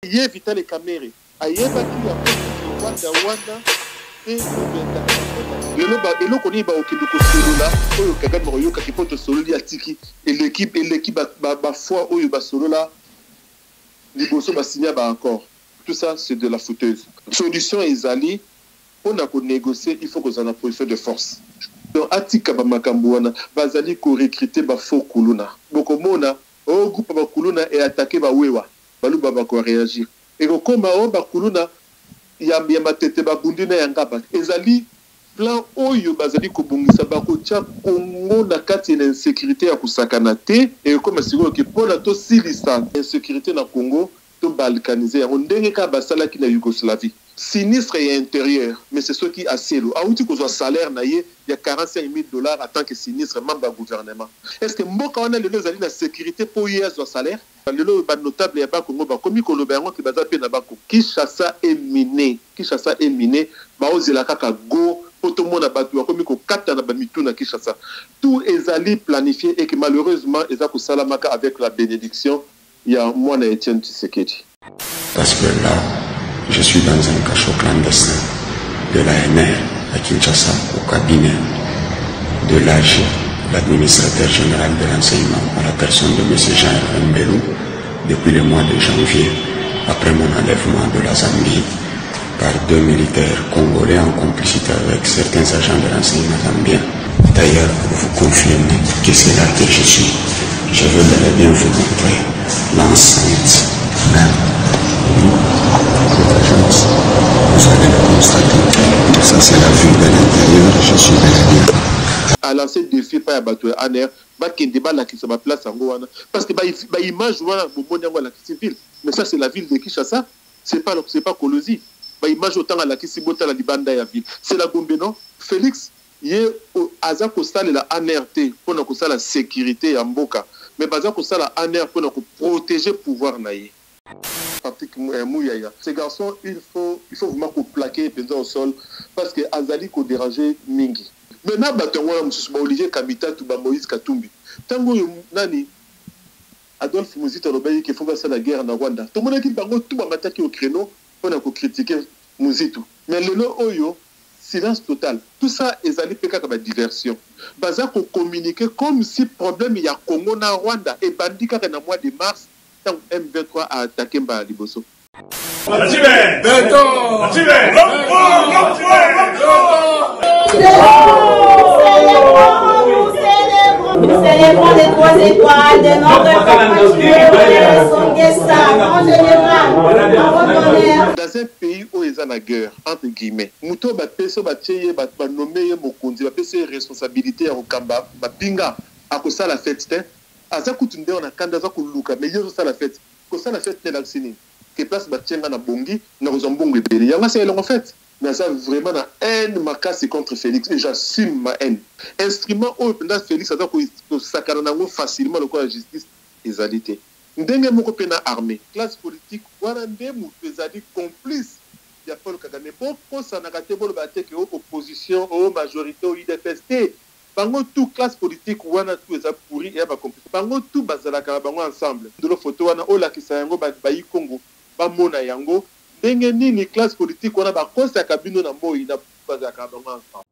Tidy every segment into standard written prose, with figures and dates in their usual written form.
Il évite les caméras. Ayeba qui a Wanda et l'on connaît au Québec solo là, au Kagame Royo qui porte solo li atiki et l'équipe ba foi au ba solo là, les bosso ba signer ba encore. Tout ça c'est de la fouteuse. Solution ezali on a pour négocier, il faut qu'on en a position de force. Donc atika ba makambo wana bazali ko recruter ba faux kuluna. Boko mona au groupe ba kuluna et attaquer ba wewa. Balu baba ko réagir. Et comme ba ba kuluna ya matete ba bundina yangaba ezali plan oyo bazali ko bongisa ba ko tia Congo na kati na insécurité ya kusakana te et comme siko ke pona to silisa insécurité na Congo to balkaniser on ndenge ka basala ki na Yougoslavie sinistre et intérieur mais c'est ce qui a cielo a outi ko zo salaire na ye il y a $45,000 en tant que sinistre membre gouvernement est-ce que mboka wana lelo zali na sécurité pour y zo salaire lelo ba notable ya ba Congo ba komi ko lobango ki baza pe na ba ko Kinshasa est miné ba ozela kaka go poto mona batu komi ko kata na ba mitu na Kinshasa tout ezali planifié et que malheureusement eza ko salamaka avec la bénédiction ya mwana Etienne Tshisekedi. Parce que là je suis dans un cachot clandestin de l'ANR à Kinshasa au cabinet de l'AG, l'administrateur général de l'enseignement, à la personne de M. Jean Mbelou, depuis le mois de janvier, après mon enlèvement de la Zambie par 2 militaires congolais en complicité avec certains agents de l'enseignement zambien. D'ailleurs, pour vous confirmer que c'est là que je suis, je veux bel et bien vous montrer l'enceinte même de cette agence. Vous allez le constater. Ça, c'est la vue de l'intérieur. Je suis bel et bien. À lancer défi par Abatou Aner, qui débat la qui se ma place en Goana. Parce que bah image voilà la civile. Mais ça c'est la ville de Kinshasa, c'est pas Kolosi. Bah image autant à la qui Bota la Libanda ya ville. C'est la Gombe non. Félix yé aza kosala la ANRT pour na kosala la sécurité ya mboka. Mais baza kosala la ANR pour na protéger pouvoir naïe. Ces garçons, il faut vraiment plaquer au sol parce que Azali ko déranger mingi. Maintenant, Olivier Kamita ou Moïse Katumbi. Tango nani Adolphe Mouzito Robayi qui font la guerre en Rwanda. Tout le monde qui bango tout attaqué au créneau pour critiquer Mouzito. Mais le oyo silence total. Tout ça est allé péka comme diversion. Baza ko communiquer comme si problème il y a Congo na Rwanda et bandi ka na mois de mars tant M23 a attaqué Mba Liboso. Nous célébrons les 3 étoiles de notre dans un pays où il y a la guerre, entre guillemets, Mouto va peser, va tirer, va nommer Mokondi, va peser responsabilité au Kamba, va pinga, à cause de la fête, à ça coûte une on a candidat pour Luka, mais il y a ça la fête, que ça la fête n'est l'accès, que place va tirer na bongi, na rozambongi beli, il y a ça en fait. Mais ça vraiment la haine ma casse contre Félix et j'assume ma haine. Instrument où pendant Félix ça doit s'accaronner facilement le corps de justice égalité. Ndenge moko pena armée, classe politique wana ndemu ezali complice ya Paul Kagame pour ça na katé bolo bateke opposition au majorité au IDPST. Bango tout classe politique wana tout eza pourri et ba complice. Bango tout bazala ka bango ensemble. De la photo wana ola ki sayango ba yi Congo ba mona yango. Ndenge nini classe politique wana ba kosa kabino na moyi na bazaka bango ensemble.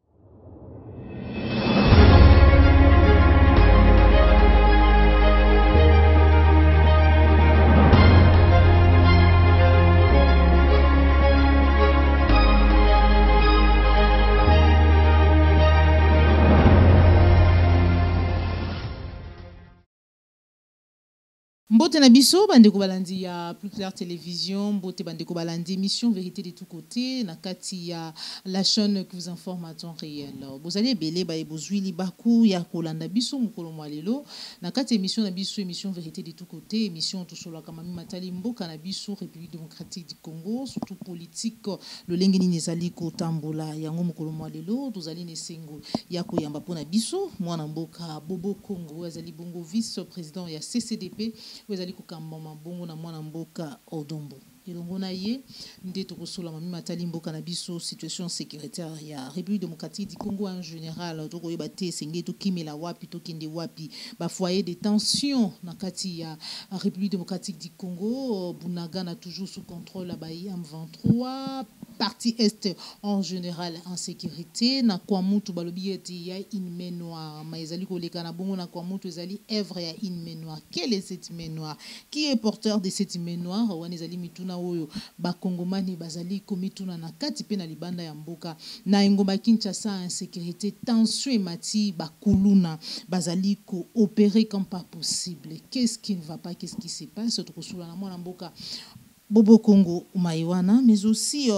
Mbote na biso bandeko balandi ya Plus Clair Télévision, mbote bandeko balandi émission Vérité de tous côtés na kati ya la chaîne qui vous informe à temps réel. Vous allez belé ba ebozwi libaku ya kolanda biso mukolo mwalelo na kati émission na biso émission Vérité de tous côtés, émission to solo kama matali mboka na biso République démocratique du Congo, surtout politique le lengeni nezali ko tambola yango mukolo mwalelo tozali nesengo ya koyamba pona biso mwana mboka Bobo Congo azali bongo vice président ya CCDP. Vous allez kukamba mabongo na mwana mboka Odombo. elongo na ye nde tokosola mami matali mboka na biso situation sécuritaire ya République démocratique du Congo en général tokoyeba te esenge tokimela wapi tokende wapi bafoyer de tension na kati ya République démocratique du Congo. Bunagana toujours sous contrôle la Baïa M23, partie est en général en sécurité. Na kwa mutu balobi ete ya une main noire, ma ezali koleka na bongo na kwa mutu ezali œuvre ya une main noire. Quelle est cette main noire? Qui est porteur de cette main noire? Wana ezali mituna oyo bakongomani bazali komituna na kati pe na libanda ya mboka na engomba Kinshasa insécurité tension emati bakuluna bazali ko opérer comme pas possible. Qu'est-ce qui ne va pas? Qu'est-ce qui se passe? Tokosula na mwana mboka Bobo Congo Maïwana, mais aussi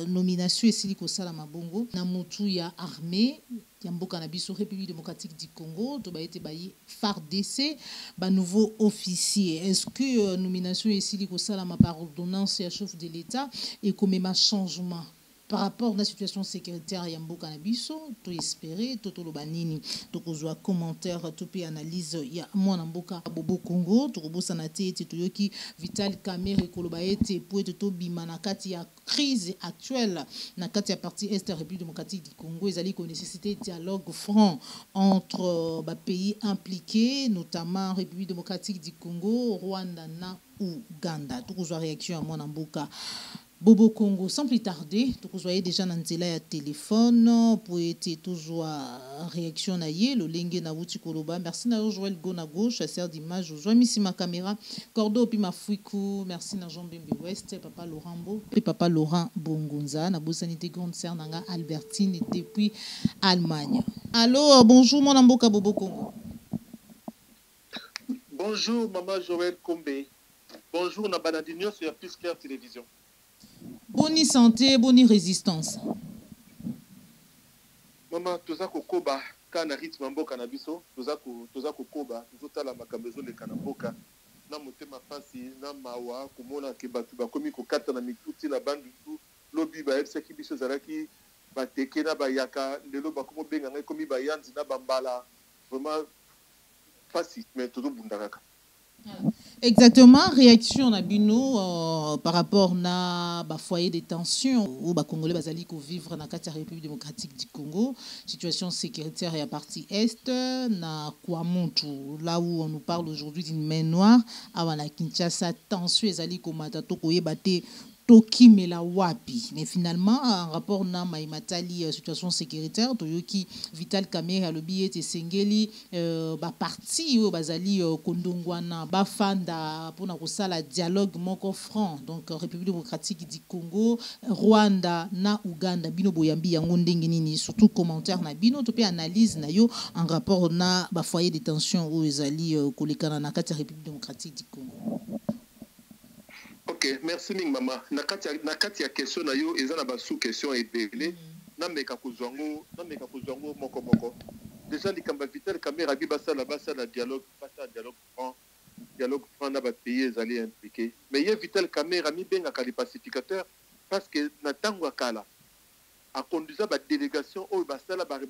nomination esili kosala mabongo na mutu ya armée ya mboka na biso République démocratique du Congo to ba été bayi FARDC ba nouveau officier. Est-ce que nomination esili kosala ma par ordonnance ya chef de l'État et comme ma changement par rapport à la situation sécuritaire ya mboka na biso to espérer to toloba nini to kozwa commentaire to pe analyse ya mwana mboka Bobo Congo to kobosa na te to yoki Vital Kamerhe koloba ete po ete to bima na kati ya crise actuelle na kati ya partie est République démocratique du Congo ezali ko nécessité dialogue franc entre pays impliqués notamment République démocratique du Congo, Rwanda na Uganda. To kozwa réaction ya mwana mboka Bobo Congo. Sans plus tarder, vous voyez déjà dans le téléphone pour être toujours réaction na ye le lingue na wuti koloba. Merci na Joël Gonago chasseur d'images. Je mis ma caméra Cordo puis ma fuiku. Merci na Jean Bembe West papa Laurent Bo puis papa Laurent Bongonza na bosanité grande sœur nanga Albertine depuis Allemagne. Allô, bonjour mon amboka Bobo Congo. Bonjour maman Joël Kombe. Bonjour na Banadinho sur Plus Clair Télévision. Bonne santé, bonne résistance. Maman, toza kokoba kana rythme mboka na biso, toza kokoba, tozotala makambo le kana mboka. Na motema pasi na mawa komona ke batu bakomi kokata na mituti na bandu lobi ba FC ki biso zaraki bateke na bayaka lelo bakomo benga ngai komi bayanzi na bambala. Vraiment pasi mais todo bundaka. Exactement, réaction na bino par rapport na ba foyer de tension ou ba congolais bazali ko vivre na kati ya République démocratique du Congo, situation sécuritaire et à partie est na Kwamuntu, là où on nous parle aujourd'hui d'une main noire avant la Kinshasa tension ezali ko matato ko yebate Toki mela wapi. Mais finalement, en rapport na maimatali situation sécuritaire, Toyoki Vital Kamerhe a lobby et Sengeli, ba parti ou bazali Kondongwana, ba fanda pour na kosala dialogue moko franc. Donc République démocratique du Congo, Rwanda na Uganda, bino boyambi yango ndenge nini, surtout commentaire na bino to pe analyse na yo en rapport na ba foyer de tension ou ezali kolekana na kati République démocratique du Congo. Ok, merci Ming Mama. Na kati ya question na yo eza na ba sous question ebele na meka kozwango moko. Déjà likamba Vital Kamerhe abi basala dialogue franc na ba pays ezali impliqué. Mais ye Vital Kamerhe ami benga ka les pacificateurs parce que na tango akala a conduisa ba délégation au basala ba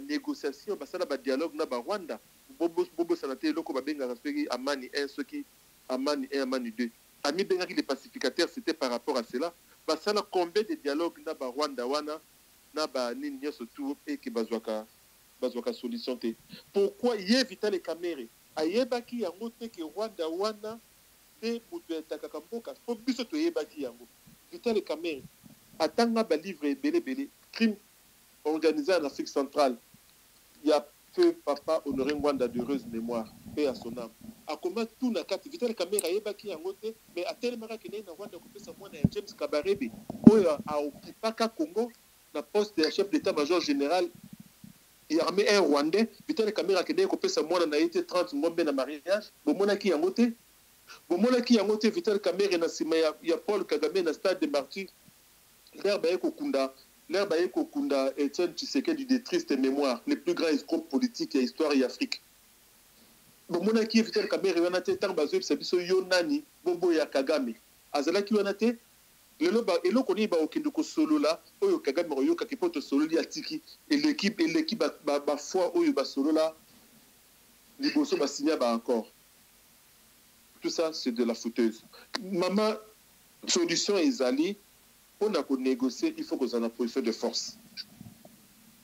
négociation basala ba dialogue na ba Rwanda. Bobo sanate loko ba benga raseki amani 1 soki Amani 1, Amani 2. Ami Bengaki les pacificateurs, c'était par rapport à cela. Ça a combien de dialogues na ba Rwanda wana na ba nini surtout et que bazwaka solution te. Pourquoi yé Vital Kamerhe ayebaki yango te que Rwanda wana te mutu etakaka mboka. Po biso to yebaki yango. Vital Kamerhe atanga ba livre belé crime organisé en Afrique centrale. Il y a feu papa Honoré Ngwanda d'heureuse mémoire, paix à son âme. A comment tout na kati Vital Kamerhe ayebaki yango te mais atelemaka ke na Rwanda kopesa mwana ya James Kabarebe oyo a occupaka Congo na poste de chef d'état-major général et armée un Rwandais. Vital Kamerhe akende kopesa mwana na été 30 ngombe na mariage bomonaki yango te Vital Kamerhe na sima ya Paul Kagame na stade de Martyrs l'herbe aye kokunda Etienne Tshisekedi de triste mémoire, les plus grands escrocs politiques et histoire et Afrique. Bomona ki Vital Kamerhe wana te tant bazo biso yo nani bobo ya Kagame azala ki wana te lelo ba eloko ni ba okende ko solo la oyo Kagame oyo ka kipoto solo li atiki et l'équipe ba foi oyo ba solo la liboso ba signer ba encore Tout ça, c'est de la fouteuse. Maman, solution Ezali, on a pour négocier, il faut qu'on ait la position de force.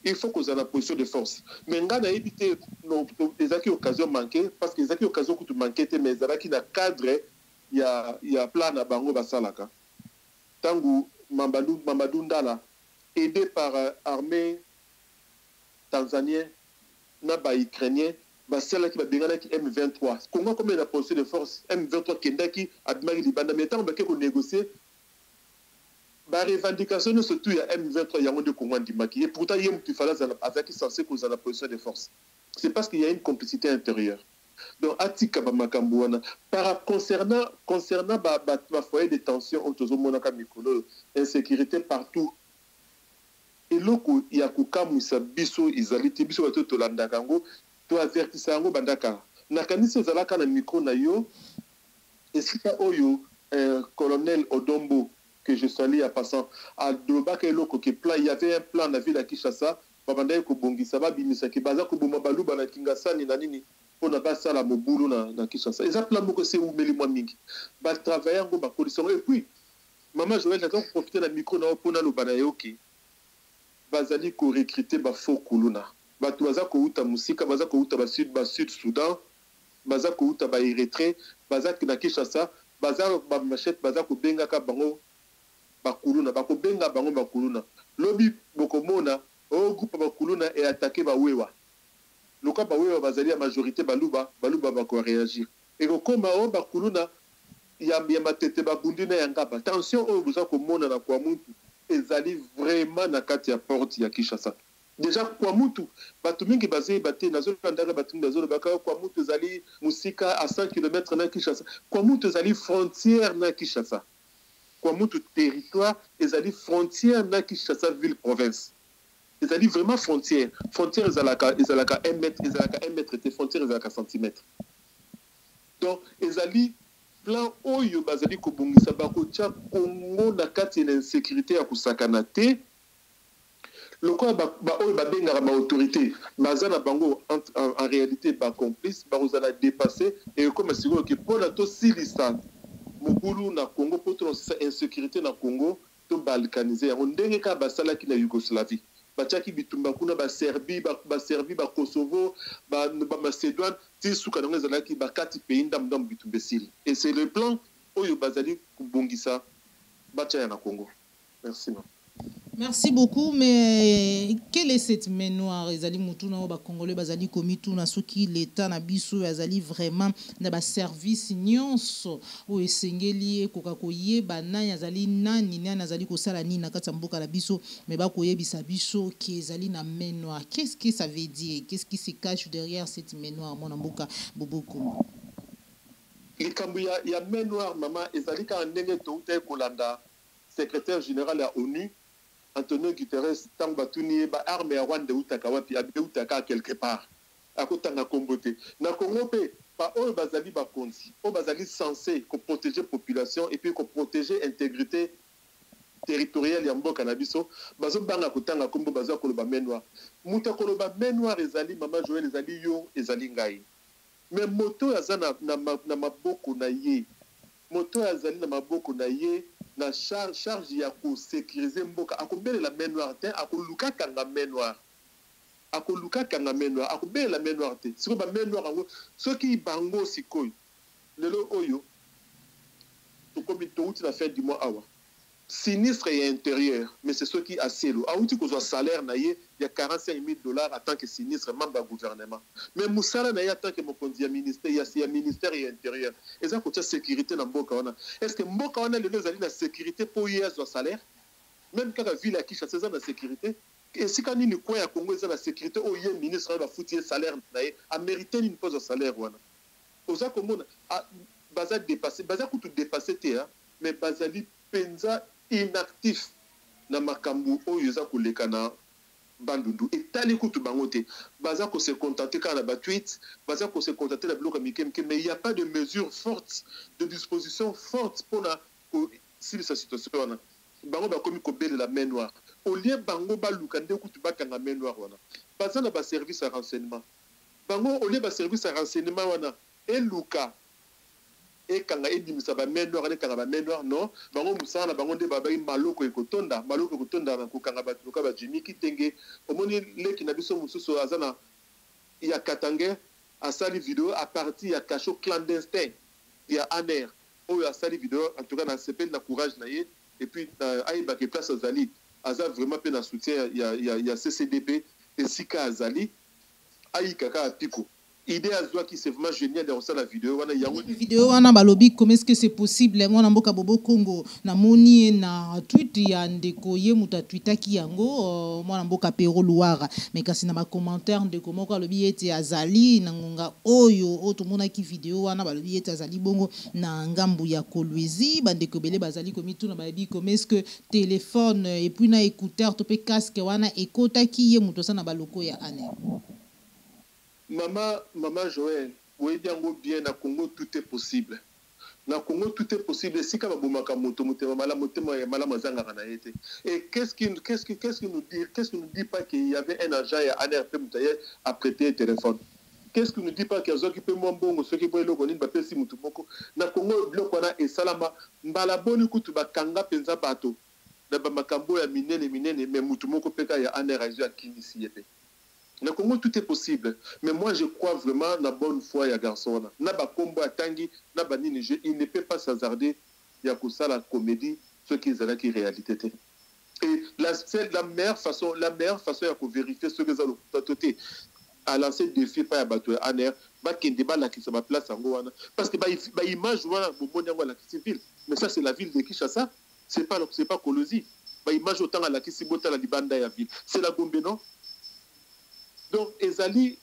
Il faut qu'on ait la position de force. Mais on a évité les occasions manquées, parce que les occasions qui manquent, mais les qui n'a cadre, il y a plan à Bango Basalaka. Tangu Mamadou Ndala, aidé par armée tanzanienne, naba ukrainien, celle qui va bien avec M23. Comment combien la position de force M23 Kendaki a demandé les bandes, mais tant qu'on négocier. La revendication, surtout, il y a M23, il y a un de Congo Ndimaki. Et pourtant, il y a un petit fallait avec qui censé causer la position de force. C'est parce qu'il y a une complicité intérieure. Donc, Atika Bamakambouana, concernant ma foyer de tension, autour Monaka Mikolo, insécurité partout. Et là, il y a Kukamoussa, Bisso, Izaliti, Bisso, Tolandakango, to avertissango Bandaka. Nakanisi Zalaka na micro na yo, et c'est pas Oyo, colonel Odombo, que je salue à passant à Dobaka et Loko qui plan il y avait un plan dans la ville à Kinshasa babanda ko bongisa ba bimisa ki baza ko boma baluba na Kingasani na nini on a pas ça la mobulu na Kinshasa et ça plan moko c'est ou meli moi mingi ba travailler ngo ba condition et puis maman Joël d'accord profiter la micro na pona lo bana yoki bazali ko recruter ba faux kuluna ba tuaza ko uta musika baza ko uta ba sud Soudan baza ko uta ba Érythrée baza na Kinshasa baza ba machette baza ko benga ka bango bakuluna bakobenga bango bakuluna lobi bokomona o groupe bakuluna et attaquer bawewa loka bawewa bazali la majorité baluba bako réagir et kokoma o bakuluna ya matete babundina yangaba tension o buza komona na kwa muntu ezali vraiment na kati ya porte ya Kinshasa déjà kwa muntu batu mingi bazé baté nazo ndara batu nazo baka kwa muntu ezali musika à 100 km na Kinshasa kwa muntu ezali frontière na Kinshasa kwa mutu territoire ezali frontière na Kinshasa ville province ezali vraiment frontière ezalaka 1 mètre ezalaka 1 mètre te frontière ezalaka centimètre donc ezali plan oyo bazali kobungisa bakotia Congo na kati na insécurité ya kusakana te lokola oyo babengaka ba autorité baza na bango en réalité ba complice bazala dépasser et comme sikoyo ke pona to silisa mobulu na Congo pour sa insécurité na Congo to balkaniser on ndenge ka basala ki na Yougoslavie batiaki bitumba kuna ba Serbie ba Kosovo ba Macédoine ti suka na ngezala ki ba kati pays ndam bitumbesili et c'est le plan oyo bazali kubongisa batia na Congo. Merci. Merci beaucoup, mais quelle est cette main noire? Ezali mutuna o ba congolais bazali komitu na soki l'état na biso azali vraiment na ba service nyonso o esengeli ekoka koyeba nani azali nani azali kosala nini na kati mboka la biso mais ba koyebisa biso ki ezali na main noire. Qu'est-ce que ça veut dire? Qu'est-ce qui se cache derrière cette main noire mon mboka Boboko? Likambu ya main noire maman ezali ka ndenge to uta kolanda secrétaire général à ONU Antonio Guterres tant batuni ba arme ya Rwanda utaka wapi utaka quelque part akotanga kombote na Congo pe pa o bazali ba konzi o bazali censé ko protéger population et puis ko protéger intégrité territoriale ya mboka na biso bazo banga kotanga kombo bazo koloba main noire muta koloba main noire ezali mama Joël ezali yo ezali ngai mais moto azana na maboko na ye moto azali na maboko na ye na charge ya ko sécuriser mboka akobele la main noire te akoluka kanga main noire akobele la main noire te siko ba main noire ngo soki bango sikoyo lelo oyo to komi to uti na fin du mois awa sinistre et intérieur mais c'est ceux qui aselo auti ko zo salaire na ye ya $45,000 en tant que sinistre membre du gouvernement mais musala na ye en tant que mokonzi ya ministère ya ministère et intérieur eza ko tia sécurité na mboka wana est-ce que mboka wana lelo zali na sécurité pour ye zo salaire même quand la ville à Kinshasa eza na sécurité et si quand ni quoi ya Congo eza na sécurité o ye ministre va foutir salaire na ye a mérité une pose de salaire wana oza komona baza dépasser baza ko tout dépasser te mais bazali penza inactif na makambu oyo za koleka na bandundu etali kutu bango te baza ko se contenter quand na ba tweet baza ko se contenter la bloc américain mais il y a pas de mesures fortes de dispositions fortes pour na si sa situation wana bango ba komi ko belle la main noire au lieu bango ba lukande kutu ba kanga main noire wana baza na ba service à renseignement bango au lieu ba service à renseignement wana eluka et quand il dit ça va menor et quand va menor non bango musana bango de baba maloko ekotonda na kokanga batu ka Jimmy Kitenge omoni leki na biso mususu azana ya Katange a sali vidéo à partir ya cachot clandestin ya Aner oyo a sali vidéo en tout cas na s'appelle na courage na ye et puis aïba ke place azali aza vraiment pe na soutien ya CCDP et Sika azali aïka ka piko idée azwa qui c'est vraiment génial de reçoit la vidéo wana yango vidéo wana balobi comment est-ce que c'est possible ngona mboka bobo Congo na moni na tweet ya ndeko ye muta tweeta ki yango mwana mboka Pero Luara mais kasi na ba commentaire ndeko moko alobi ete azali na ngonga oyo otomona ki vidéo wana balobi ete azali bongo na ngambu ya Kolwezi bandeko bele bazali komi tuna babi comment est-ce que téléphone et puis na écouteur to pe casque wana ekota ki ye muto sana baloko ya ane. Maman Joël, oui, bien, na Congo, tout est possible. Na Congo, tout est possible. Si comme et qu'est-ce qui nous dit pas qu'il y avait un agent à ANRP à prêter un téléphone? Qu'est-ce qui nous dit pas qu'il y a un qui peut m'embongo, ceux qui veulent le connaître, parce que si mutumoko, na Congo, bloc on a et salama, mbalaboni kutu bakanga penza bato, na bamakambo ya minene, mais mutumoko peka ya ANRP à Kinisi yepe. Dans le Congo, tout est possible. Mais moi, je crois vraiment dans la bonne foi, il y a garçon. Il ne peut pas s'hasarder. Il y a ça la comédie, ce qui est la réalité. Et la meilleure façon, il y a vérifier ce que vous avez à lancer des défis par la ANR, parce que l'image, c'est ville. Mais ça, c'est la ville de Kinshasa. Ce n'est pas Kolwezi. L'image autant à la Kisibota, la Libanda, la ville. C'est la Gombe, non? Donc, ezali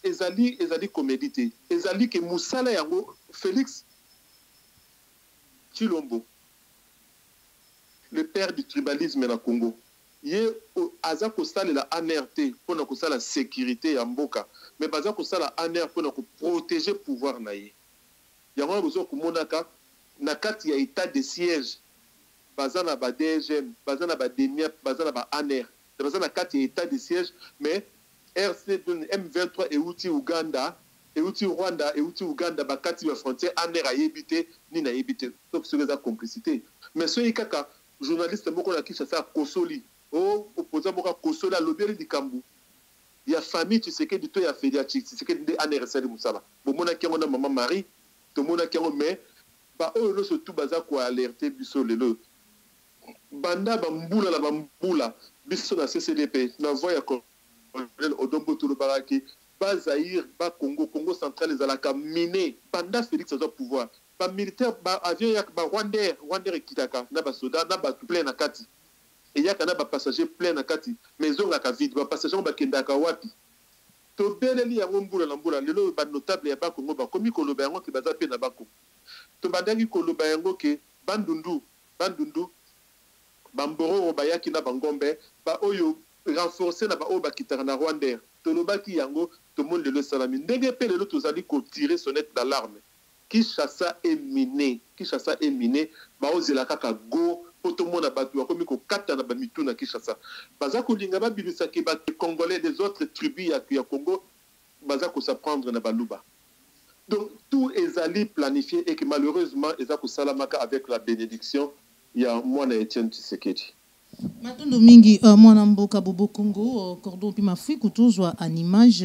comédité. Ezali que Moussala yango Félix Chilombo, le père du tribalisme na Congo. Yé aza ko sala la ANRT pour na ko sala sécurité ya mboka, mais baza ko sala ANR pour na ko protéger pouvoir na ye. Yango bozo ko monaka na kati ya état de siège. Baza na ba DGM, baza na ba DNIAP, baza na ba ANR. Baza na kati ya état de siège, mais RC M23 et outil Uganda et outil Rwanda et outil Uganda bakati la frontière aner a yebité ni na yebité donc c'est la complicité mais ce kaka journaliste moko na Kinshasa Kosoli opposant moko Kosoli a lobby di Kambu il y a famille tu sais que du tout il y a Fédiachi tu sais que des aner sali musala bon mona kengo na maman Marie to mona kengo mais ba o surtout baza ko alerter biso lelo banda bambula la bambula biso na CCDP na voya ko Odombo Touloubaraki, bas Zaïre, bas Congo central, les alaka miné, pendant Félix a pouvoir. Pas militaire, bas avion, yak bas Rwandais et Kitaka, n'a pas soda, n'a pas plein à Kati. Et yak n'a pas passager plein à Kati. Maison à vide, bas passager bas Kendaka wapi. To beleli ya ngombula lambula, lelo bas notable ya bas Congo, bas komi kolobayango ki baza pe na bako. To badangi kolobayango ke bandundu, bamboro bayaki na bangombe, ba oyo renforcer na ba oba kitara na Rwanda tolobaki yango to monde le salami ndenge pe lelo tozali ko tirer sonnette d'alarme Kinshasa est miné ba ozela kaka go poto mona batu akomi ko kata na ba mitu na Kinshasa baza ko linga ba bilisa ke ba congolais des autres tribus ya Congo baza ko s'apprendre na baluba donc tout ezali planifié et que malheureusement ezako salamaka avec la bénédiction ya mwana Etienne Tshisekedi. Matondo mingi mwana mboka Bobo Congo cordon puis mafui kutozwa en image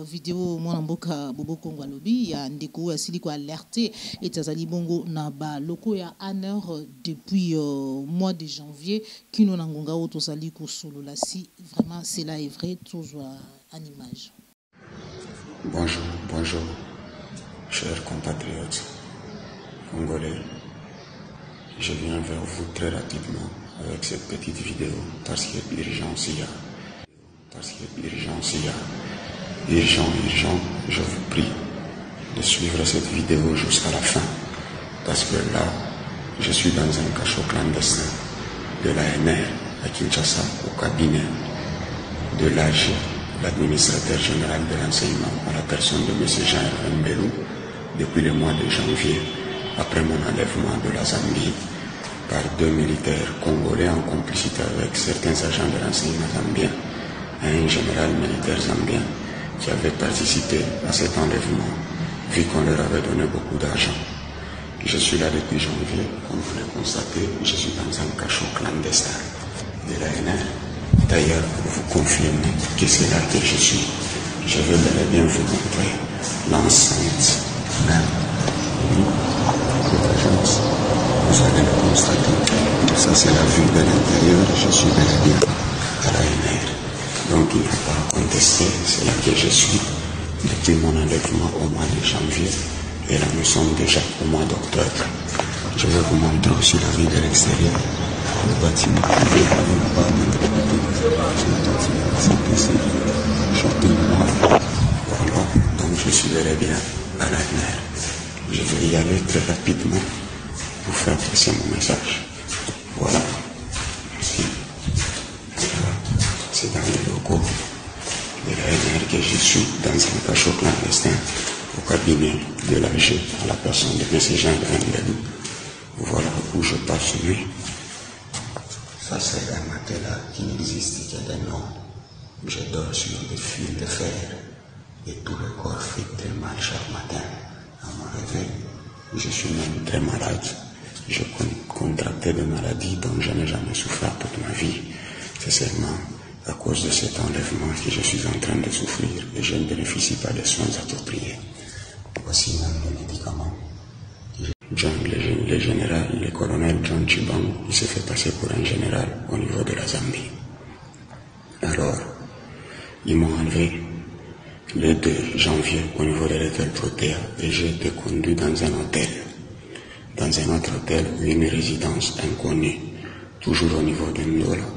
vidéo mwana mboka Bobo Congo alobi ya ndeko asili ko alerter etazali bongo na ba loko ya ANR depuis mois de janvier kino na ngonga oto sali ko solo la si vraiment cela est vrai tozwa en image. Bonjour chers compatriotes congolais. Je viens vers vous très rapidement avec cette petite vidéo parce qu'il y a urgence, urgent, je vous prie de suivre cette vidéo jusqu'à la fin parce que là, je suis dans un cachot clandestin de l'ANR à Kinshasa au cabinet de l'AG, l'administrateur général de l'enseignement à la personne de M. Jean-Hervé Mbelou depuis le mois de janvier après mon enlèvement de la Zambie par 2 militaires congolais en complicité avec certains agents de renseignement zambiens et un général militaire zambien qui avait participé à cet enlèvement vu qu'on leur avait donné beaucoup d'argent. Je suis là depuis janvier, comme vous le constatez, je suis dans un cachot clandestin de l'ANR. D'ailleurs, pour vous confirmer que c'est là que je suis, je veux bel et bien vous montrer l'enceinte même de l'agence. Vous allez le constater. Ça, c'est la vue de l'intérieur. Je suis bel et bien à l'ANR. Donc, il n'y a pas à contester. C'est là que je suis depuis mon enlèvement au mois de janvier. Et là, nous sommes déjà au mois d'octobre. Je vais vous montrer aussi la vue de l'extérieur. Le bâtiment privé avec pas de shopping mall. Voilà, donc je suis bel et bien à la mer. Je vais y aller très rapidement pour faire passer mon message. Voilà. Ici. C'est dans les locaux de la mer que je suis, dans un cachot clandestin au cabinet de l'AG à la personne de M. Jean-Grand Delou. Voilà où je passe nuit. Ça, c'est un matelas qui n'existe que d'un nom. Je dors sur des fils de fer et tout le corps fait très mal chaque matin. À mon réveil, je suis même très malade. Je contractais des maladies dont je n'ai jamais souffert toute ma vie. C'est seulement à cause de cet enlèvement que je suis en train de souffrir et je ne bénéficie pas des soins appropriés. Voici même les médicaments. Le général, le colonel John Chibang, il s'est fait passer pour un général au niveau de la Zambie. Alors, ils m'ont enlevé le 2 janvier au niveau de l'hôtel Protea et j'ai été conduit dans un hôtel. Dans un autre hôtel, une résidence inconnue, toujours au niveau de Ndola,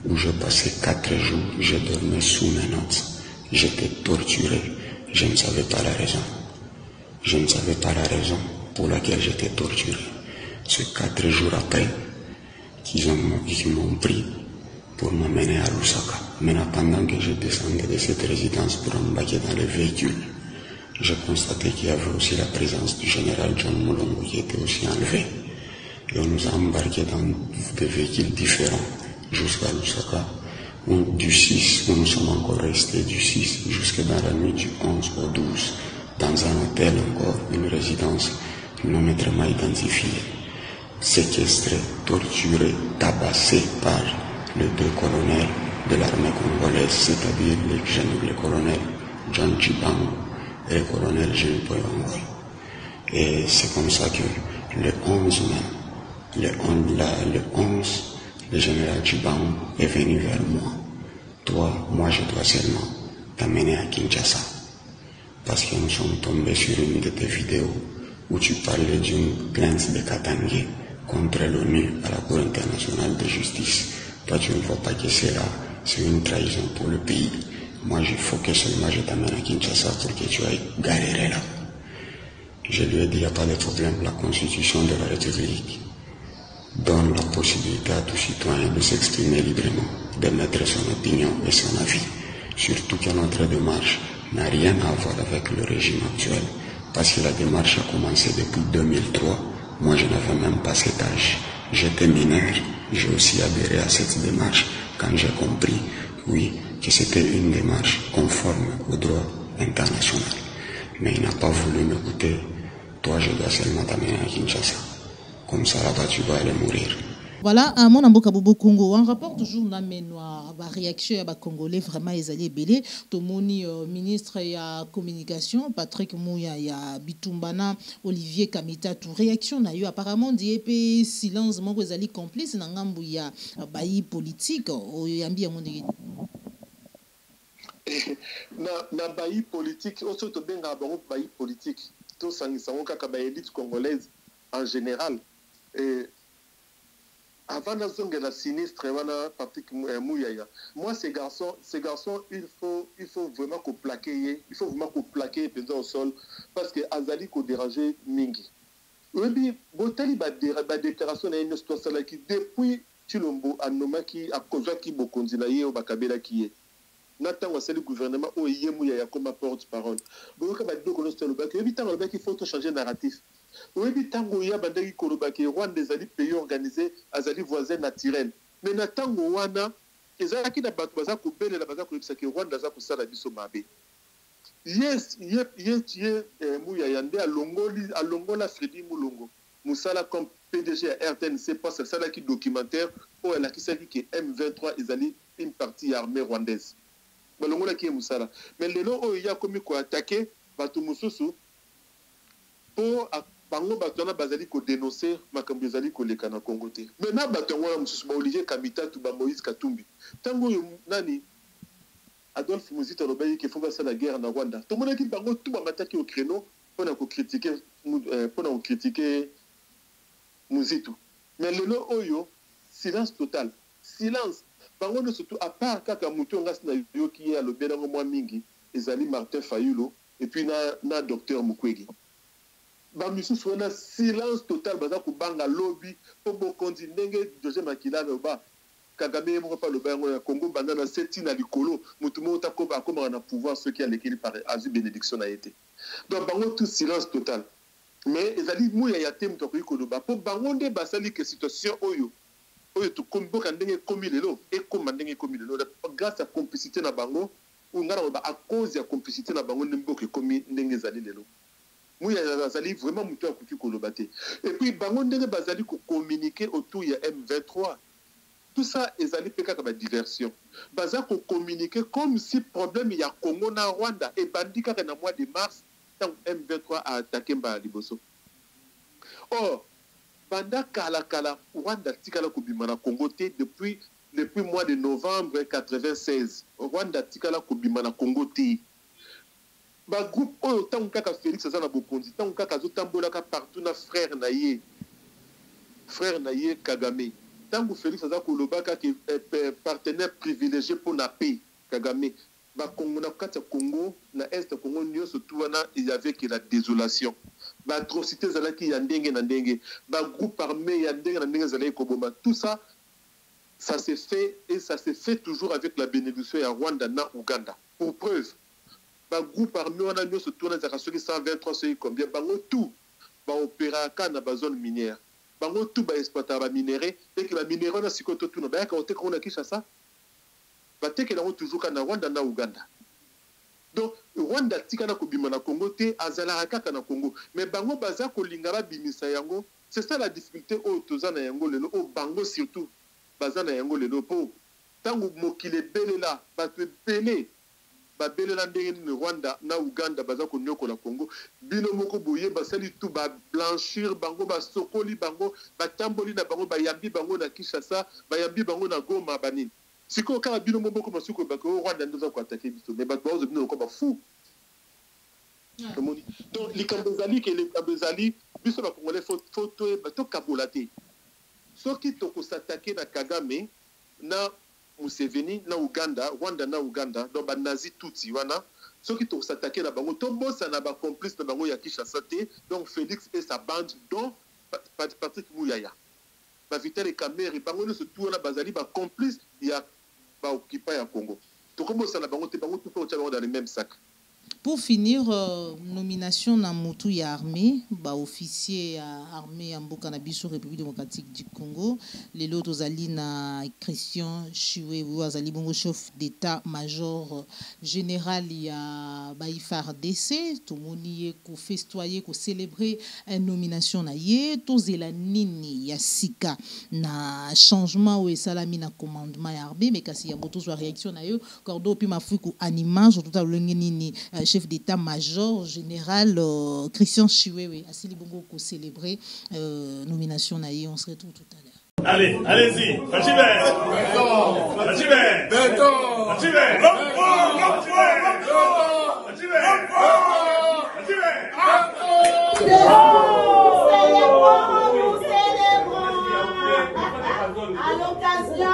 où j'ai passé 4 jours, je dormais sous mes notes. J'étais torturé, je ne savais pas la raison. Je ne savais pas la raison pour laquelle j'étais torturé. C'est 4 jours après qu'ils m'ont pris pour m'amener à Lusaka. Maintenant, pendant que je descendais de cette résidence pour embarquer dans le véhicule, je constatais qu'il y avait aussi la présence du général John Mulongo qui était aussi enlevé. Et on nous a embarqués dans des véhicules différents jusqu'à Lusaka, du 6, où nous sommes encore restés du 6 jusqu'à dans la nuit du 11 au 12, dans un hôtel encore, une résidence non autrement identifiée, séquestré, torturé, tabassé par les 2 colonels de l'armée congolaise, c'est-à-dire le colonel John Chibang et le colonel Jules Poyongo. Et c'est comme ça que le 11 mai, le général Chibang est venu vers moi. Toi, moi je dois seulement t'amener à Kinshasa. Parce que nous sommes tombés sur une de tes vidéos où tu parlais d'une plainte de Katangé contre l'ONU à la Cour internationale de justice. Toi, tu ne vois pas que c'est là, c'est une trahison pour le pays. Moi, il faut que seulement je t'amène à Kinshasa pour que tu ailles galérer là. Je lui ai dit, il n'y a pas de problème, la Constitution de la République donne la possibilité à tout citoyen de s'exprimer librement, de mettre son opinion et son avis. Surtout que notre démarche n'a rien à voir avec le régime actuel, parce que la démarche a commencé depuis 2003. Moi, je n'avais même pas cet âge. J'étais mineur, j'ai aussi adhéré à cette démarche quand j'ai compris, oui, que c'était une démarche conforme au droit international. Mais il n'a pas voulu m'écouter. Toi, je dois seulement t'amener à Kinshasa. Comme ça, là-bas, tu vas aller mourir. Voilà, à mon amboka bobo Congo, un rapport toujours na menoir, ba réaction ya ba congolais vraiment ezali belé. Tomoni ministre ya communication Patrick Mouya ya Bitumbana Olivier Kamita, tout réaction na yo apparemment dit pe silence moko ezali complice na ngambu ya bayi politique oyambi ya monde. Na bayi politique, oso to benga ba bayi politique, to sangisa kaka ba élite congolaise en général. Et avant la sinistre, Patrick Mouyaya. Moi, ces garçons, il faut vraiment qu'on plaque, au sol, parce que Azali ko dérangé mingi. Oui, Botali ba déclaration na une histoire qui depuis Chilombo Anomaki a causé qui bokonzila ye au bakabela qui est. Nathan le gouvernement au Mouyaya comme porte-parole. Boka ba do kono stelo ba que evitant le il faut changer narratif. Oui, tango ya bandaki kolobaki Rwanda des alliés pays organisés azali voisins naturels. Mais na tango wana ezalaki na bato baza ko bele la baza ko yebisa ke Rwanda za ko sala biso mabe. Yes, Mouya yande alongola Fredi Mulongo. Moussala comme PDG à RTNC passe à ça qui documentaire où elle a qui s'est dit que M23 ils allaient une partie armée rwandaise. Balongo la qui est Moussala. Mais le lot où il y a comme quoi attaquer Batou Moussousou pour bango batona bazali ko dénoncer makambo ezali ko leka na Congo te. Maintenant batongo la Moussousou ba Olivier Kamita tu ba Moïse Katumbi. Tango nani Adolphe Muzito lobayi qui font la guerre en Rwanda. Tout le monde dit bango tout ba attaquer au créneau pour critiquer Muzito. Mais le lot oyo silence total. Silence. Bango surtout à part kaka mutu ngas na yo qui est à l'obéda mo mingi ezali Martin Fayulu et puis na docteur Mukwege. Ba misu sona silence total baza ko banga lobby po bokondi ndenge José Makila ba Kagame mo pa loba ngo ya Congo banda na seti na likolo mutu mo ta ko ba ko na pouvoir ceux qui a l'équilibre par azu bénédiction a été. Donc bango tout silence total. Mais ezali muya ya tem to ko loba po bango nde basali que situation oyo to kombo kandenge komi lelo et comme ndenge komi lelo grâce à complicité na bango ou ngara ba à cause ya complicité na bango ndembo ke komi ndenge ezali lelo. Muya bazali vraiment mutu akuti ko loba te. Et puis bango ndenge bazali ko communiquer autour ya M23. Tout ça ezali peka ka diversion. Baza ko communiquer comme si problème ya Congo na Rwanda et bandika na mois de mars tant M23 a attaqué Mba Liboso. Or banda kala Rwanda tikala kobima na Congo te depuis mois de novembre 96. Rwanda tikala kobima na Congo te. Ba groupe oyo tant kaka Félix azana bokonzi tant kaka zotambola ka partout na frère na ye Kagame. Tant que Félix aza kolobaka ki partenaire privilégié pour la paix Kagame. Ba Congo na kati Congo na est Congo nyonso tout wana il y avait que la désolation. Ba atrocité zalaki ya ndenge na ndenge. Ba groupe armé ya ndenge na ndenge zalaki koboma. Tout ça ça s'est fait et ça s'est fait toujours avec la bénédiction ya Rwanda na Uganda. Pour preuve ba groupe armé wana nyonso tout na zaka soki 123 soki combien bango tout ba opéraka na ba zone minière. Bango tout ba exploiter ba minéraux et que ba minéraux na sikoto tout na ba ka ote ko na Kinshasa. Ba teke na toujours kana Rwanda na Uganda. Donc Rwanda tika na kobima na Congo te azala kaka na Congo mais bango baza ko lingara bimisa yango. C'est ça la difficulté au tozana yango lelo au bango surtout bazana yango lelo po tango mokile belela ba te belé ba belela ndenge ni Rwanda na Uganda baza ko nyoko la Congo bino moko boye basali tout ba blanchir bango ba sokoli bango ba tamboli na bango ba yambi bango na Kinshasa ba yambi bango na Goma banini siko kala bino moko masuko ba ko Rwanda ndoza ko attaquer biso mais ba bazo bino ko ba fou. Donc les Kambezali que les Kambezali biso ba congolais photo ba to kabolaté soki to ko s'attaquer na Kagame na Museveni na Uganda, Rwanda na Uganda, donc ba nazi tutsi wana, ceux qui ont attaqué la bango, tombo ça n'a pas complice na bango ya Kinshasa te, donc Félix et sa bande, dont Patrick Mouyaya. Ba Vital et Kamere, bango ne se tourne na bazali ba complice ya ba occupant ya Congo. To kombo ça na bango te bango tout fait dans les mêmes sacs. Pour finir, nomination na Moutou ya armée, ba officier armée Mboka na biso République démocratique du Congo, les lots ozali na Christian Chiwewe azali bongo chef d'état-major général ya ba FARDC, to moni ko festoyer ko célébrer une nomination na ye, to zela nini ya sika na changement ou salami na commandement ya armée mais kasi ya boto so réaction na yo cordo pi mafuku animage tout à nini chef d'état-major général Christian Chiwewe asili bongo ko célébrer nomination na ye, on se retrouve tout à l'heure. Allez, allez-y, à l'occasion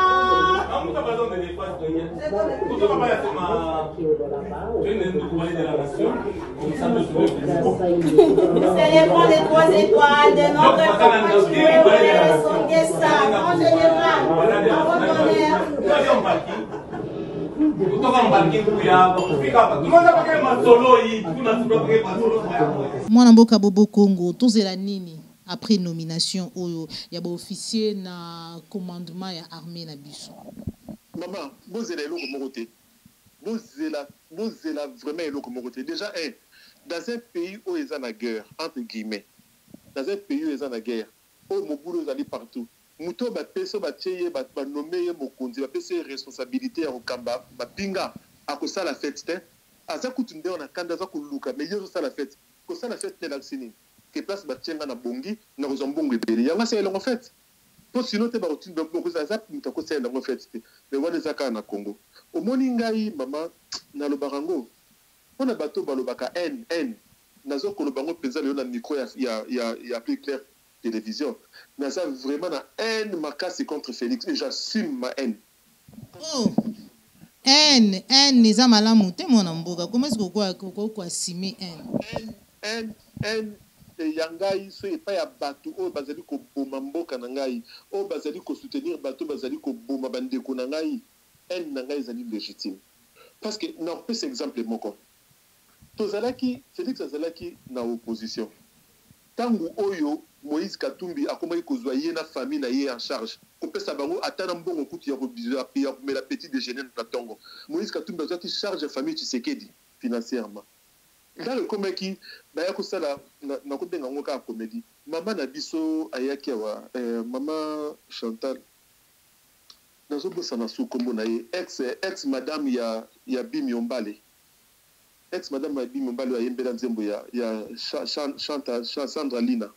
nous célébrons les 3 étoiles de notre compatriote son guest-star en général en votre honneur. Mwana mboka bobo Congo tozela nini après nomination oyo ya ba officier na commandement ya armée na biso. Maman, vous êtes eloko moko te. Vous êtes vraiment eloko moko te. Déjà dans un pays où il y a la guerre entre guillemets. dans un pays où ils sont en guerre. Oh, mon boulot, ils allaient partout. Mouto, bah, peso, bah, tcheye, bah, nommé, mon conduit, bah, peso, responsabilité, au kamba, bah, pinga, à cause ça la fête, hein. À ça, quand tu me dis, on a quand même luka, mais il y a ça la fête. Que ça la fête, n'est la cine. Que place, bah, tiens, na bongi, na rozambongi, beli. Y'a c'est la fête. Pour sinon, tu vas routine, donc, ça, ça, tu as conseillé la fête. Mais voilà, ça, na Congo. Au moningai, maman, na lo barango. On a bateau, balobaka, N. Nazo, kolobango, pesa, le micro, il y a plus clair. Télévision. Mais ça vraiment la haine ma casse contre Félix et j'assume ma haine. Oh. Haine les amalamu te mon amboga. Comment est-ce que quoi assumer haine et yangai so et pas ya bato o bazali ko boma mboka na ngai o bazali ko soutenir bato bazali ko boma bandeko na ngai haine na ngai zali légitime. Parce que na peut cet exemple moko. Tozalaki Félix azalaki na opposition. Tangu oyo Moïse Katumbi a commencé à zoyer na famille na en charge. Kopesa bango atana mbongo kuti ya robizua ya mais la petite déjeuner na tongo. Moïse Katumbi a qui charge famille Tshisekedi financièrement. Dans le comment qui ba ya ko sala na ko benga ngoka comédie. Maman na biso ayaki wa maman Chantal. Nazo bossa na sou kombo na ye ex madame ya Bimi Ombale. Ex madame ya Bimi Ombale ya yembela nzembo ya Sandra Lina.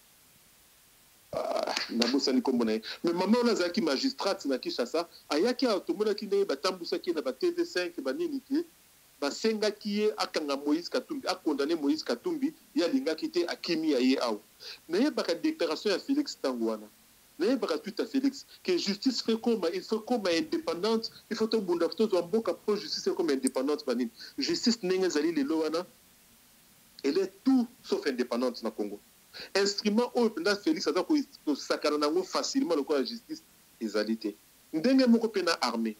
Mais maman on a zaki magistrate na Kinshasa ayaki automona ki ba tambusa ki na ba TV5 ba nini ki ba senga ki akanga Moïse Katumbi a condamné Moïse Katumbi ya linga ki te akimi ya ye aw mais ba ka déclaration ya Félix Tangwana mais ba tout à Félix que justice fait comme il faut comme indépendante il faut to bunda to mboka pour justice comme indépendante banine justice nenga zali le lowana elle est tout sauf indépendante na Congo. Instrument au pendant Félix a ko sakana ngo facilement le quoi la justice égalité ndenge moko pena armée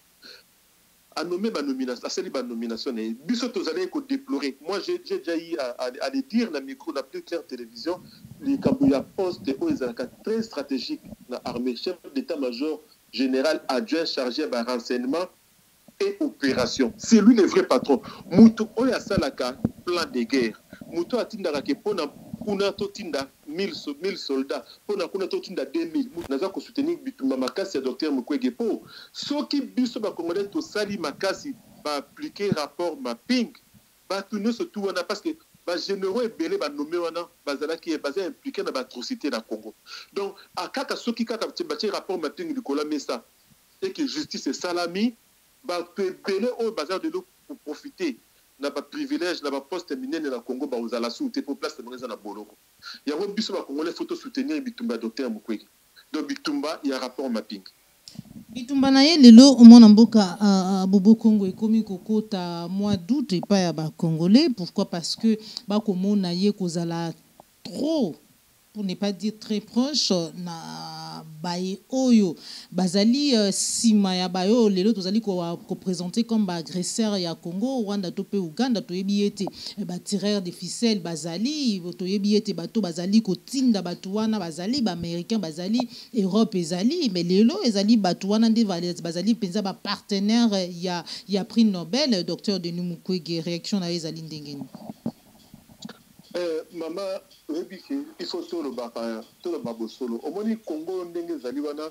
a nommé ba nomination a ba nomination et biso to allez ko déplorer moi j'ai déjà eu à le dire na micro la plus claire télévision les Kambuya poste au ezalaka très stratégique na armée chef d'état-major général adjoint chargé de renseignement et opération c'est lui le vrai patron mutu oya salaka plan de guerre mutu atindaka ke pona kuna totinda 1000 soldats pona kuna totinda 2000 naza ko soutenir bitumba makasi ya docteur Mukwege po soki biso ba congolais to sali makasi ba appliquer rapport mapping ba tourner surtout wana parce que ba généraux ebele ba nommé wana bazala qui est basé impliqué dans l'atrocité na Congo donc akaka soki kaka ba rapport mapping likola mesa et que justice est salami ba ebele o bazar de l'eau pour profiter na ba privilège na ba poste minene na Congo ba ozala souté pour place de na boloko ya ngo biso ba congolais photo soutenir bitumba docteur Mukwege donc bitumba il y a rapport mapping bitumba na ye lelo omona mboka bobo Congo ekomi kokota mois d'août et pas ya ba congolais pourquoi parce que ba komona ye kozala trop pour ne pas dire très proche na baye oyo bazali sima ya bayo lelo tozali ko présenter comme ba agresseur ya Congo Rwanda to pe Uganda to yebiete ba tireur de ficelle bazali to yebiete bato bazali ko tinda bato wana bazali ba américain bazali Europe ezali mais lelo ezali bato wana nde bazali penza ba partenaire ya prix Nobel docteur Denis Mukwege réaction na ezali ndengeni. Maman, il faut tout le babo solo. Au moins, Congo, wana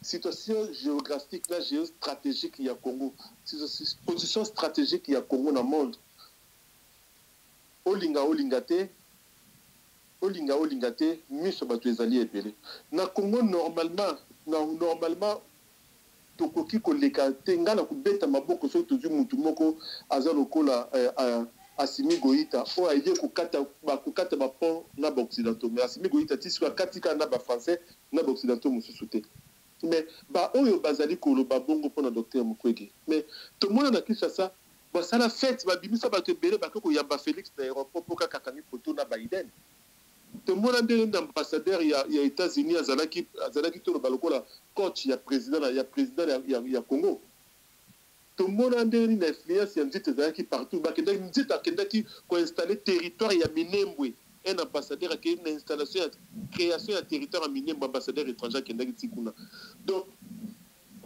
situation géographique, géostratégique, il y a Congo. Position stratégique, il y a Congo dans le monde. Olingate, miso batu ezali ebele. Na Congo, normalement, tokoki koleka te ngala kubeta maboko so tuzu mutu moko azalokola Assimi Goïta o aye kokata ba pont na ba occidentaux mais Assimi Goïta tiswa katika na ba français na ba occidentaux mususu te mais ba oyo bazali koloba bongo pona docteur Mukwege mais tout le monde na Kinshasa ba sala fête ba bimisa ba te bele ba ko yamba Félix na aéroport pour kakami photo na Biden tout le monde a des ambassadeurs il y a États-Unis azalaki to ba lokola coach ya président ya Congo. Tout le monde a une influence qui partout. Qui installer territoire et Minembwe. Un ambassadeur qui a une installation, création de territoire à Minembwe, ambassadeur étranger qui est donc,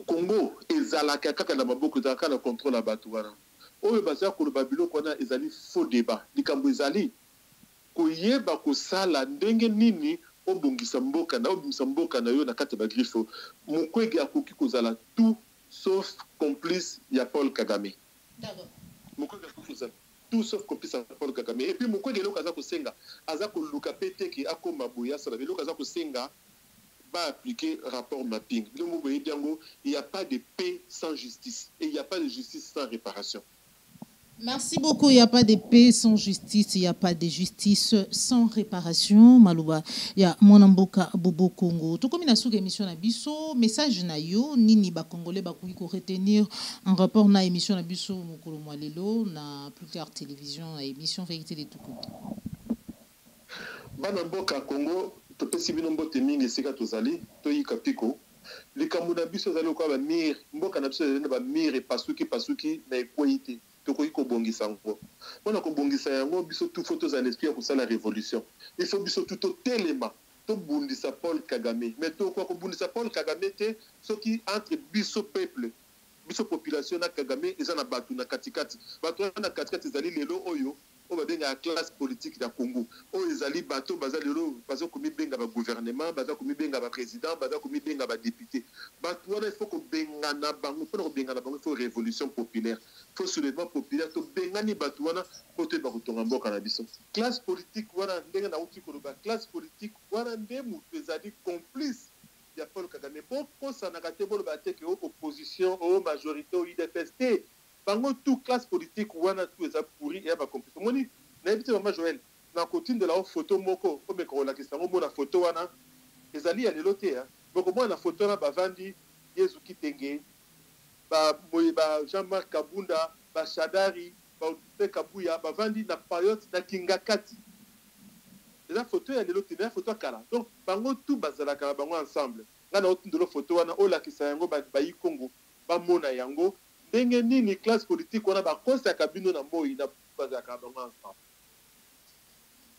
Congo, ezalaka kaka na maboko ezalaka na contrôle à Batouana. Oyo bazala ko le Babylone qu'on a ezali faux débat. Likambo ezali koyeba ko sala ndenge nini obongisa mboka na obongisa mboka na yo na kati ba griffe mokwege akoki kozala tout sauf complice ya Paul Kagame. D'accord. Mokwege akoki kozala tout sauf complice ya Paul Kagame. Et puis mokwege eloko aza kosenga aza koluka pete ki akoma boya sala eloko aza kosenga va appliquer rapport mapping. Il n'y a pas de paix sans justice et il n'y a pas de justice sans réparation. Merci beaucoup. Il n'y a pas de paix sans justice. Il n'y a pas de justice sans réparation. Malouba, il y a Monamboka Bobo Congo. Tout comme il y a une émission à Bisso, message na yo, nini ba Congolais ba ko retenir en rapport na émission à Bisso, Mokolo Mwalelo, na plus clair télévision, émission vérité de tout côté. Banamboka Congo, to pesi binombo temingi sika tozali, to yika piko. Likambo na biso zali ko ba mir, mboka na biso zali ba mir et pasuki na equalité. Tokoki kobongisa ngo mpona kobongisa yango biso tout faut tozala esprit ya kosala révolution il faut biso tout totelema tobundisa Paul Kagame mais tokoka kobundisa Paul Kagame te soki entre biso peuple biso population na Kagame eza na bato na katikati bato na katikati ezali lelo oyo o babenga la classe politique ya Congo oyo ezali bato baza lelo baza komibenga ba gouvernement baza komibenga ba président baza komibenga ba député bato wana il faut kobengana bango mpona kobengana bango il faut révolution populaire il faut soulèvement populaire to bengani bato wana po te bakotonga mboka na biso classe politique wana ndenge na uti koloba classe politique wana nde moto ezali complice ya Paul Kagame po kosanaka te boloba te ke opposition o majorité o UDPS te bango tout classe politique wana tout eza pourri et ba complice moni na ebite mama Joël na kotine de la photo moko o me ko la kisango mona photo wana ezali ya lelo te hein boko mona photo na bavandi Yesu Kitenge ba Jean-Marc Kabunda ba Shadari ba Pe Kabuya bavandi na période na Kingakati eza photo ya lelo te na photo kala donc bango tout bazalaka bango ensemble ngana otine de la photo wana o la kisango ba yi Congo ba mona yango ndenge nini classe politique wana bakosa kabino na moi na bazaka bango ensemble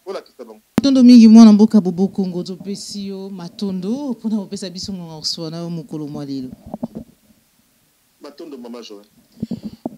voilà qui ça bon tondo mingi mwana mboka Bobo Congo to pesio matondo pona opesa biso ngorso na Mokolo Mwalelo matondo mama Joël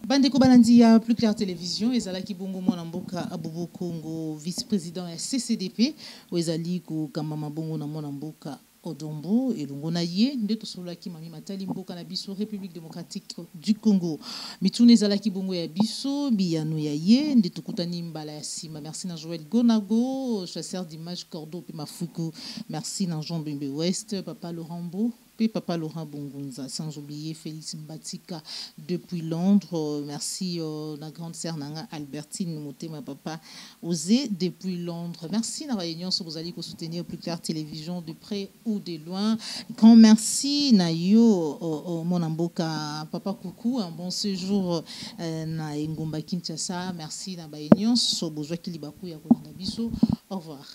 bandeko balandi ya plus clair télévision ezalaki bongo mwana mboka Bobo Congo vice-président ya CCDP ezali ko kamama bongo na mwana mboka Odombo elongo na ye nde tosolaki mami matali mboka na biso République démocratique du Congo mitune ezalaki bongo ya biso biyano ya ye nde tokutani mbala ya sima. Merci na Joël Gonago chasseur d'image Cordo pe Mafuku, merci na Jean Bembe West papa Laurent Bo Papa Laurent Bongonza, sans oublier Félix Mbatika depuis Londres. Merci la grande sœur Nanga Albertine Motema Papa Osé depuis Londres. Merci na réunion sur vous allez soutenir plus clair télévision de près ou de loin. Grand merci na yo Monamboka Papa Coucou, un bon séjour na Ngomba Kinshasa. Merci na réunion sur besoin kilibaku ya kolanda biso. Au revoir.